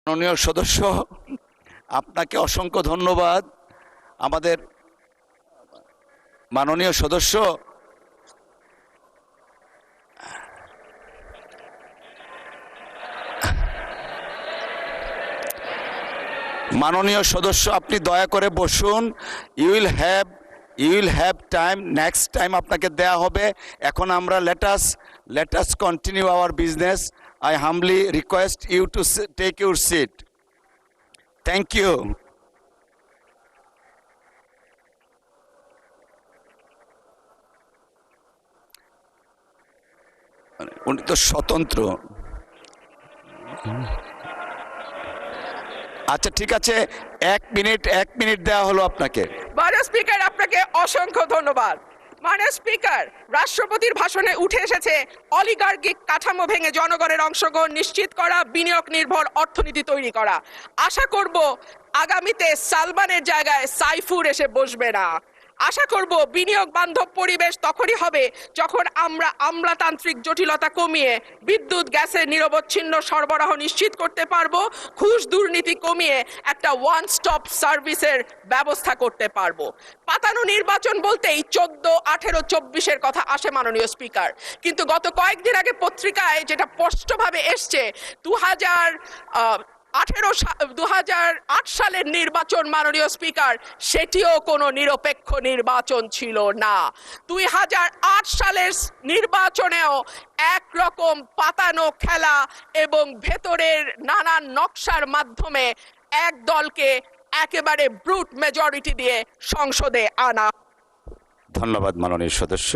মাননীয় সদস্য, আপনাকে অসংখ্য ধন্যবাদ। আমাদের মাননীয় সদস্য, আপনি দয়া করে বসুন। You will have time, next time আপনাকে দেয়া হবে। এখন আমরা let us continue our business. I humbly request you to take your seat. Thank you. উনি তো স্বতন্ত্র। আচ্ছা, ঠিক আছে, এক মিনিট দেওয়া হলো আপনাকে। মাননীয় স্পিকার, আপনাকে অসংখ্য ধন্যবাদ। মাননীয় স্পিকার, রাষ্ট্রপতির ভাষণে উঠে এসেছে অলিগার্কিক কাঠামো ভেঙে জনগণের অংশগ্রহণ নিশ্চিত করা, বিনিয়োগ নির্ভর অর্থনীতি তৈরি করা। আশা করব আগামীতে সালমানের জায়গায় সাইফুর এসে বসবে না। আশা করব বিনিয়োগ বান্ধব পরিবেশ তখনই হবে যখন আমরা আমলাতান্ত্রিক জটিলতা কমিয়ে বিদ্যুৎ গ্যাসের নিরবচ্ছিন্ন সরবরাহ নিশ্চিত করতে পারবো, ঘুষ দুর্নীতি কমিয়ে একটা ওয়ান স্টপ সার্ভিসের ব্যবস্থা করতে পারবো। পাতানো নির্বাচন বলতেই 14, 18, 24-এর কথা আসে মাননীয় স্পিকার, কিন্তু গত কয়েকদিন আগে পত্রিকায় যেটা স্পষ্টভাবে এসছে 2008 সালের নির্বাচন মাননীয় স্পিকার, সেটিও কোনো নিরপেক্ষ নির্বাচন ছিল না। 2008 সালের নির্বাচনেও একরকম পাতানো খেলা এবং ভেতরের নানান নকশার মাধ্যমে এক দলকে একেবারে ব্রুট মেজরিটি দিয়ে সংসদে আনা। ধন্যবাদ মাননীয় সদস্য।